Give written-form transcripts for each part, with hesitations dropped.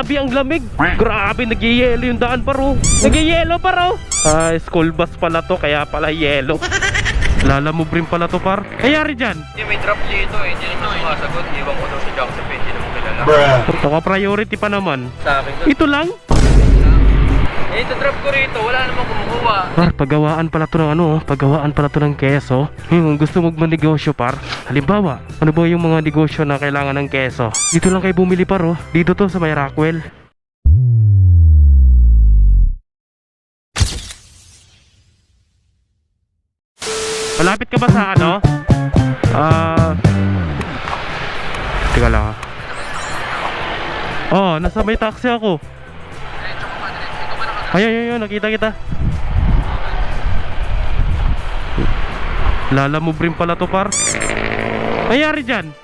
Grabe ang lamig. Grabe, nag-yelo yung daan par oh. Nag-yelo par oh. School bus pala to, kaya pala yelo. Lalamove rin pala to par. Kayari dyan? May drop dito eh, hindi naman sumasagot. Iwan ko daw sa Jackson, hindi naman kilala. Ito priority pa naman. Sa akin to. Ito lang? Eh, ito drop ko rito, wala namang kumukuha. Par, paggawaan pala to ng paggawaan pala to ng keso. Kung gusto mo magnegosyo par, halimbawa, ano ba yung mga negosyo na kailangan ng keso? Dito lang kayo bumili par oh. Dito to sa may Rockwell. Malapit ka ba sa ano? Teka lang ah. Oh, nasa may taxi ako. Ayun, nakita kita. Lalamove rin pala to par. Nangyari dyan?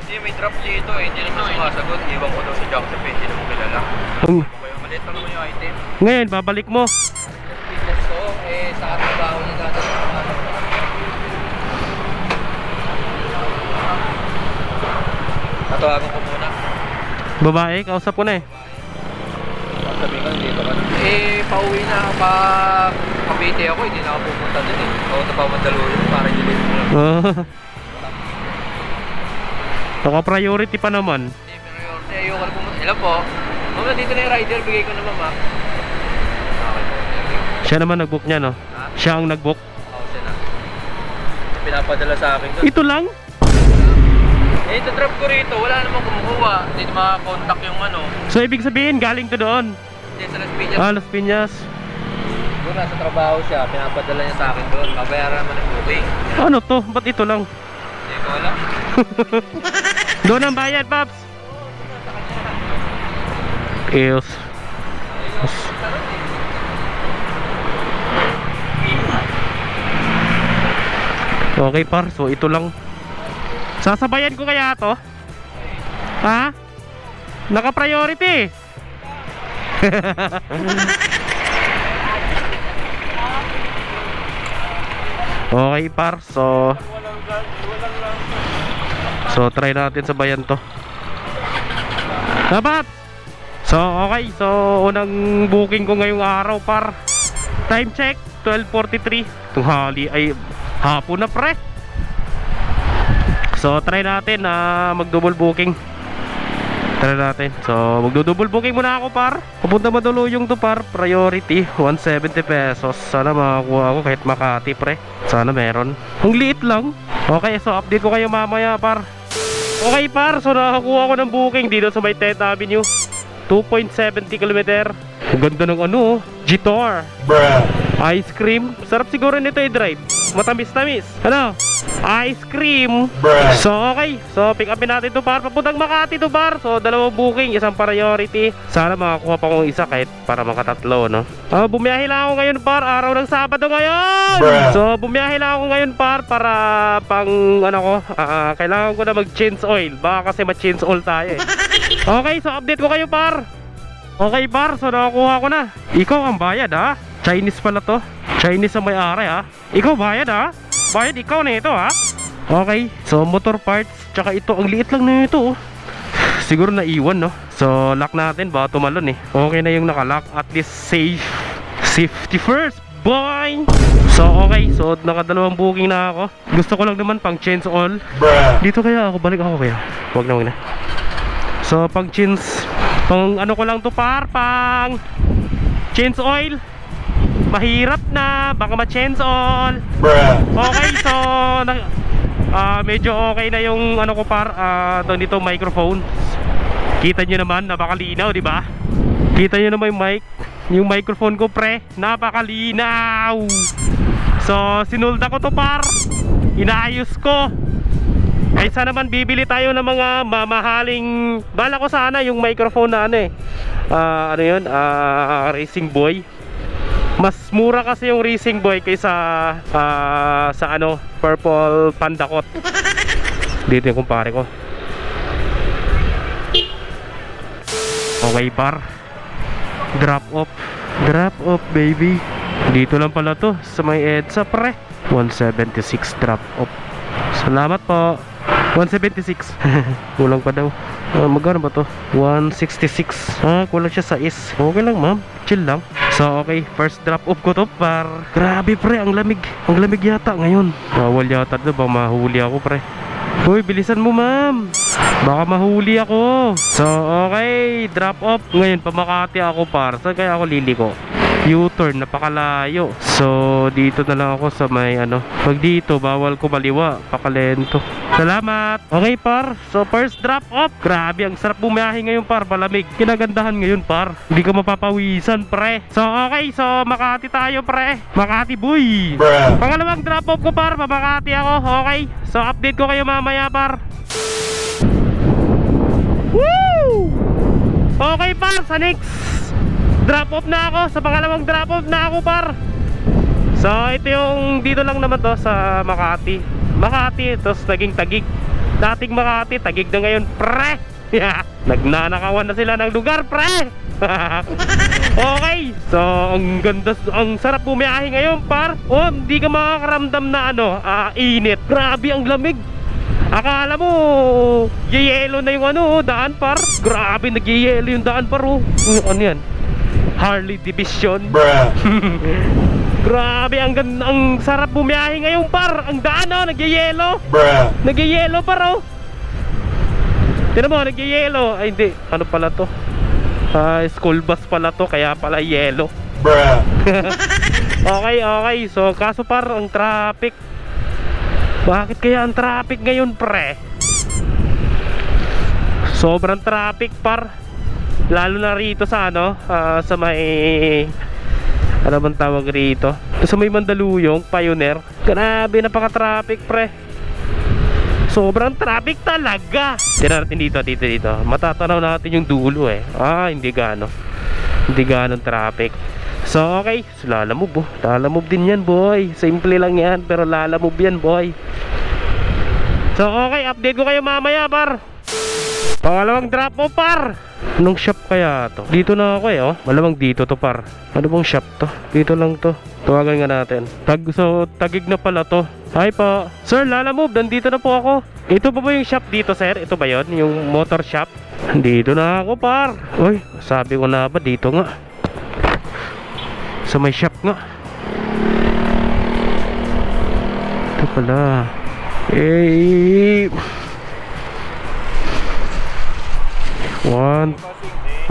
Hindi, may drop dito eh, hindi naman sumasagot. Iwan ko daw sa Jackson, hindi naman kilala. Maliit lang naman yung item. Ngayon, babalik mo. Business ko, eh, sa katrabaho niya dati. Tatawagan ko muna. Babae, kausap ko na eh. Sabi ko, dito ka na. Eh, pauwi na ako pa Cavite ako, hindi na ako pupunta dun eh. Ako na pa Mandaluyong para gilid mo lang. Naka-priority pa naman. Hindi, pero ayoko na pumunta. Ilan po? Mama, dito na yung rider, bigay ko na mama. Okay. Siya naman nag-book niya, no? Ha? Siya ang nag-book. Oo, siya na. Pinapadala sa akin dun. Ito lang? Eh, ito drop ko rito, wala namang kumukuha. Hindi na makakontakt yung ano. So, ibig sabihin, galing to doon? Hindi, sa Las Piñas. Las Piñas. Doon nasa trabaho siya, pinapadala niya sa akin doon. Babayaran naman ng booking. Ano to? Ba't ito lang? Hindi ko alam. Doon ang bayad, Paps. Eos. Okay par, so ito lang. Sasabayan ko kaya to? Ha? Naka-priority. Okay par, so try natin sabayan to. Dapat. So okay, so unang booking ko ngayong araw par. Time check 12:43. Tunghali ay hapon na pre. So try natin na mag-double booking. Try natin. So magdo-double booking muna ako par. Pupunta Mandaluyong to par. Priority 170 pesos. Sana makakuha ako kahit Makati pre. Sana meron. Ang liit lang. Okay, so update ko kayo mamaya par. Okay par, so nakakuha ko ng booking dito sa may 10th Avenue. 2.70 km. Ang ganda ng Gitor. Ice cream. Sarap siguro nito i-drive. Matamis-tamis. Ano? Ice cream. So okay, so pick upin natin to par. Papuntang Makati to par. So dalawang booking, isang priority. Sana makakuha pa kong isa kahit para makatatlo, no? Bumiyahe lang ako ngayon par. Araw ng Sabado ngayon. So bumiyahe lang ako ngayon par para pang kailangan ko na mag-change oil. Baka kasi ma-change oil tayo eh. Okay, so update ko kayo par. Okay par, so nakakuha ko na. Ikaw ang bayad ha. Chinese pala to. Chinese ang may-ari ha. Ikaw bayad ha. Bayad ikaw na ito ha. Okay, so motor parts. Tsaka ito, ang liit lang na ito. Siguro naiwan no. So lock natin, baka tumalon eh. Okay na yung nakalock. At least safe. Safety first boy. So okay, so nakadalawang booking na ako. Gusto ko lang naman pang change all. Dito kaya ako, balik ako kaya. Wag na. So pang change, pang ano ko lang to par, pang change oil. Mahirap na, baka ma-change all. Okay, so medyo okay na yung ano ko par, dito microphone. Kita nyo naman, napakalinaw, di ba? Kita nyo naman yung mic, yung microphone ko pre, napakalinaw. So sinulda ko to par, inaayos ko. Kaysa naman bibili tayo ng mga mamahaling, bala ko sana yung microphone na Racing Boy. Mas mura kasi yung Racing Boy kaysa sa Purple Pandakot. Dito yung kumpare ko. Okay par. Drop off baby. Dito lang pala to sa may EDSA pre. 176 drop off. Salamat po. 176. Kulang pa daw. Magkano ba to? 166. Kulang siya sa is. Okay lang ma'am, chill lang. So okay, first drop off ko to par. Grabe pre, ang lamig. Ang lamig yata ngayon. Bawal yata to, baka mahuli ako pre. Uy, bilisan mo ma'am, baka mahuli ako. So okay, drop off. Ngayon pa Makati ako par. Saan kaya ako liliko? U-turn, napakalayo. So dito na lang ako sa may pag dito bawal ko maliwa, pakalento. Salamat. Okay par, so first drop off. Grabe, ang sarap bumiyahe ngayon par, malamig. Kinagandahan ngayon par, hindi ka mapapawisan pre. So okay, so Makati tayo pre, Makati boy. Pangalawang drop off ko par, pa Makati ako. Okay, so update ko kayo mamaya par. Woo! Okay par, sa next drop off na ako, sa pangalawang drop off na ako par. So ito yung dito lang naman to sa Makati. Makati, tapos naging Taguig. Dating Makati, Taguig na ngayon pre. Nagnanakawan na sila ng lugar pre. Okay, so ang ganda, ang sarap bumiyahe ngayon par. Oh, hindi ka makakaramdam na init. Grabe ang lamig. Akala mo yeyelo na yung daan par. Grabe, nagyeyelo yung daan par. Ano yan? Harley Division. Grabe, ang sarap bumiyahe ngayon par. Ang daan nagyeyelo. Nagyeyelo par Tignan mo, nagyeyelo. Ay hindi, ano pala to? School bus pala to, kaya pala yellow. Okay, so kaso par, ang traffic. Bakit kaya ang traffic ngayon pre? Sobrang traffic par. Lalo na rito sa sa may bang tawag rito? Sa may Mandaluyong, Pioneer. Grabe, napaka-traffic pre. Sobrang traffic talaga. Tignan natin dito. Matatanaw natin yung dulo hindi gaano traffic. So okay, so lalamove lalamove din yan boy. Simple lang yan, pero lalamove yan boy. So okay, update ko kayo mamaya par. Pangalawang drop off par. Anong shop kaya to? Dito na ako malamang dito to par. Ano bang shop to? Dito lang to. Tawagan nga natin. So Taguig na pala to. Hi po sir, lalamove, nandito na po ako. Ito pa ba yung shop dito sir? Ito ba yon, yung motor shop? Dito na ako par. Uy, sabi ko na ba dito nga. Sa may shop nga. Ito pala.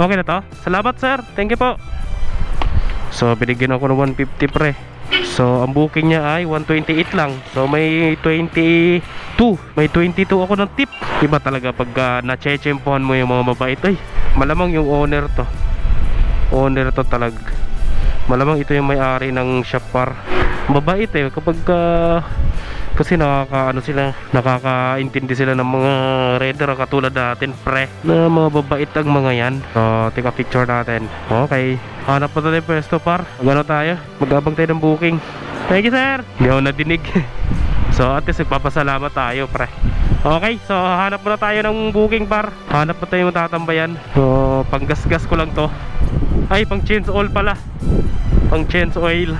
Okay na to? Salamat sir, thank you po. So binigyan ako ng 150 pre. So ang booking niya ay 128 lang. So may 22 ako ng tip. Iba talaga pag na-chechempohan mo yung mga mabait. Ay, malamang yung owner to talaga. Malamang ito yung may-ari ng shop par. Mabait kapag kasi nakakaintindi sila ng mga rider katulad natin pre, na mga babait ang mga yan. So tika picture natin. Okay, hanap pa tayo pwesto par. Magano tayo, mag-abang tayo ng booking. Thank you sir. Hindi ako nadinig. So at least nagpapasalamat tayo pre. Okay, so hanap muna tayo ng booking par. Hanap pa tayo matatambayan. So panggasgas ko lang to. Ay, pang change oil pala. Pang change oil.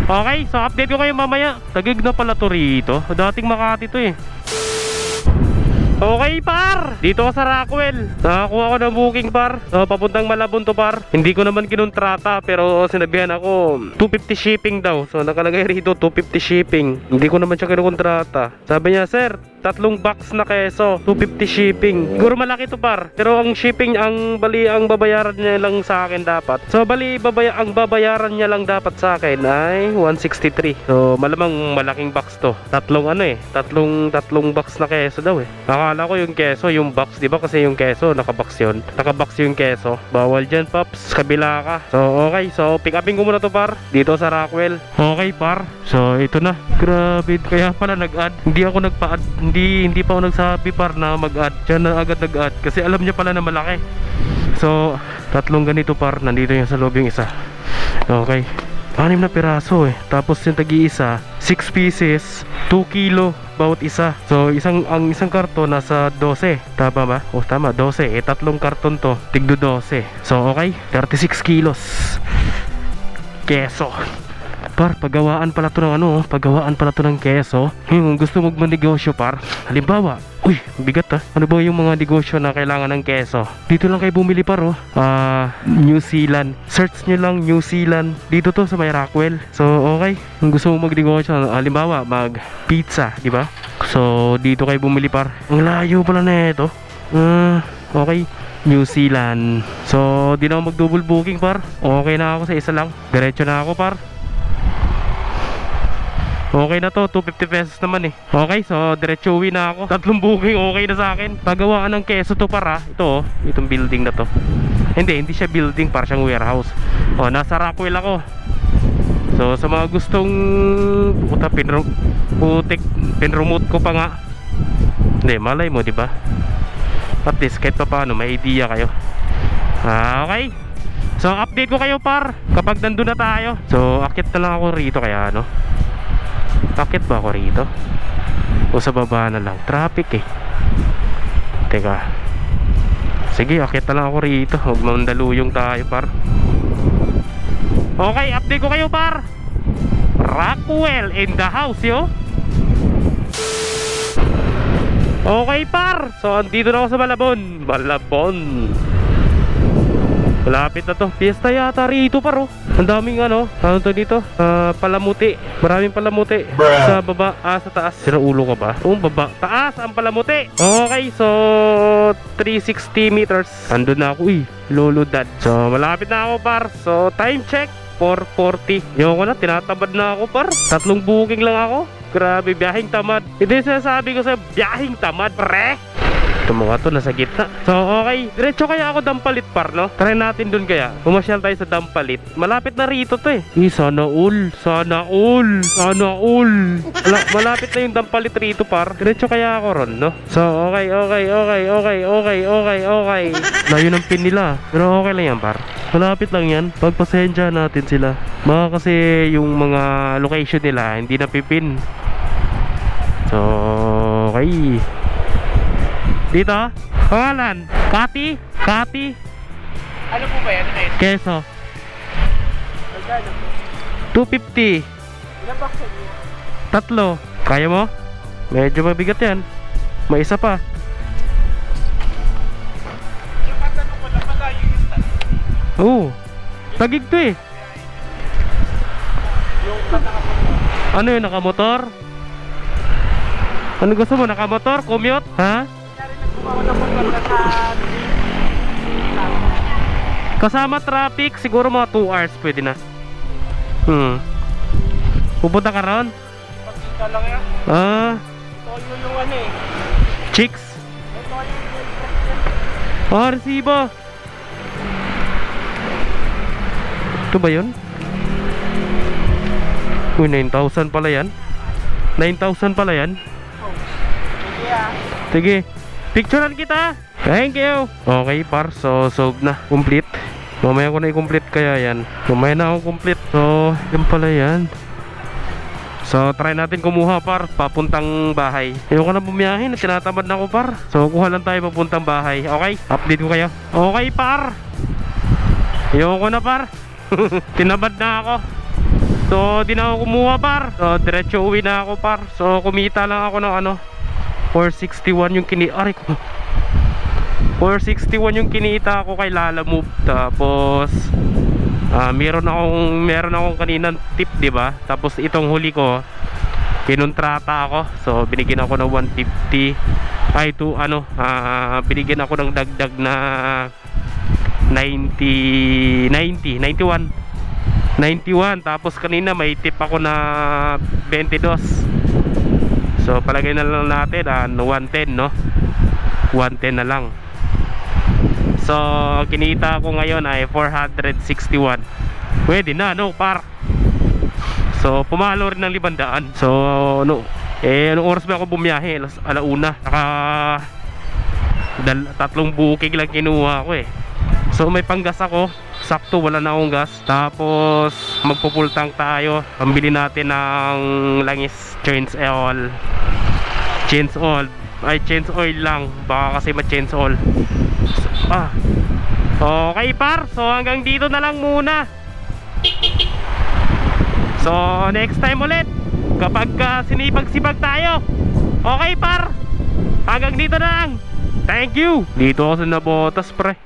Okay, so update ko kayo mamaya. Taguig na pala to rito. Dating Makati to Okay par, dito ako sa Rockwell. Nakakuha ko ng booking par. So papuntang Malabon to par. Hindi ko naman kinontrata, pero sinabihan ako 250 shipping daw. So nakalagay rito 250 shipping. Hindi ko naman siya kinontrata. Sabi niya, sir, 3 box na keso, 250 shipping. Siguro malaki to par, pero ang shipping, ang babayaran niya lang sa akin dapat. So bali ang babayaran niya lang dapat sa akin ay 163. So malamang malaking box to. Tatlong box na keso daw Akala ko yung keso, yung box, di ba? Kasi yung keso, nakabox yun. Nakabox yung keso. Bawal dyan, paps. Kabila ka. So, okay. So, pick upin ko muna to, par. Dito sa Rockwell. Okay, par. So, ito na. Grabe. Kaya pala nag-add. Hindi ako nagpa-add. Hindi pa ako nagsabi, par, na mag-add. Diyan na agad nag-add. Kasi alam niya pala na malaki. So, 3 ganito, par. Nandito yung sa loob yung isa. Okay. 6 na piraso Tapos yung tagi-isa 6 pieces, 2 kilo bawat isa. So ang isang karton nasa 12. Tama ba? Tama, 12. 3 karton to, tigdo 12. So okay, 36 kilos keso. Par, paggawaan pala to ng ano, paggawaan pala to ng keso. Kung gusto mo magnegosyo par, halimbawa, uy, bigat ah. Ano ba yung mga negosyo na kailangan ng keso? Dito lang kayo bumili par oh. New Zealand. Search nyo lang New Zealand. Dito to sa may Rockwell. So, okay. Kung gusto mo magnegosyo, halimbawa, mag pizza, di ba? So, dito kayo bumili par. Ang layo pala na ito. Okay. New Zealand. So, di na ako mag-double booking par. Okay na ako sa isa lang. Diretso na ako par. Okay na to, 250 pesos naman eh. Okay, so diretso uwi na ako. 3 booking, okay na sa akin. Pagawaan ng keso to para. Ito oh, itong building na to. Hindi siya building, para siyang warehouse. Oh, nasa Rockwell ako. So, sa mga gustong puta, pinremote ko pa nga. Hindi, malay mo, di ba? At least kahit pa paano may idea kayo. Okay. So update ko kayo par kapag nandun na tayo. So akit na lang ako rito kaya ano. Akit ba ako rito? O sa baba na lang? Traffic eh. Teka. Sige, akit na lang ako rito. Huwag mandaluyong tayo par. Okay, update ko kayo par. Rockwell in the house yo. Okay par, so andito na ako sa Malabon. Malapit na to. Fiesta yata rito par oh. Ang daming ano to dito? Palamuti. Maraming palamuti. Sa baba, sa taas. Sira ulo ka ba? Baba. Taas ang palamuti. Okay, so 360 meters. Andun na ako Lolo Dad. So malapit na ako par. So time check 4:40. Yung ko na, tinatabad na ako par. 3 booking lang ako. Grabe, biyahing tamad. Hindi sinasabi ko sa biyahing tamad, pre. Ito mga to, nasa gitna. So, okay. Diretso kaya ako Dampalit par, no? Try natin dun kaya. Pumasyal tayo sa Dampalit. Malapit na rito to eh. Sana all. Malapit na yung Dampalit rito par. Diretso kaya ako ron, no? So, okay. Layo ng pin nila. Pero okay lang yan par. Malapit lang yan. Pagpasensya natin sila. Baka kasi yung mga location nila hindi napipin. So, okay. Dito, pangalan Kati. Ano po ba yan? Keso 250. Ilang box niyo? 3. Kaya mo? Medyo mabigat yan. May isa pa. Yung patanong ko lang, malayo yung tanong. Oo, tagig to eh. Yung patanong. Ano yun, nakamotor? Ano gusto mo, nakamotor? Commute? Ha? Kasama traffic, siguro mga 2 hours pwede na. Pupunta ka ron? Pagkita lang yan. Ito yung ano eh. Chicks? Ito yung Resibo. Ito ba yun? Uy, 9,000 pala yan. 9,000 pala yan. Sige, picturean kita. Thank you. Okay par, so solved na. Complete. Mamaya ko na i-complete kaya yan. Mamaya na ako complete. So, yan pala yan. So, try natin kumuha par, papuntang bahay. Ayoko na bumiyahin, tinatamad na ako par. So, kuha lang tayo papuntang bahay. Okay, update ko kayo. Okay par. Ayoko na par. Tinamad na ako. So, di na ako kumuha par. So, diretso uwi na ako par. So, kumita lang ako ng ano 461 yung Aray ko. 461 yung kinita ko kay Lala Move. Tapos meron akong kaninang tip, 'di ba? Tapos itong huli ko kinontrata ako. So binigyan ako ng 150. Binigyan ako ng dagdag na 91. Tapos kanina may tip ako na 22. So palagay na lang natin 110, no? 110 na lang. So kinita ko ngayon ay 461. Pwede na, no par. So pumalo rin ng 500. So no, anong oras ba ako bumiyahe? Alauna. 3 booking lang kinuha ko eh. So may panggas ako. Sakto, wala na akong gas. Tapos magpo-full tank tayo. Pambili natin ng langis, change oil. Change oil lang. Baka kasi ma-change oil. Okay par. So hanggang dito na lang muna. So next time ulit kapag sinipag-sipag tayo. Okay par, hanggang dito na lang. Thank you. Dito ako sa Nabotas pre.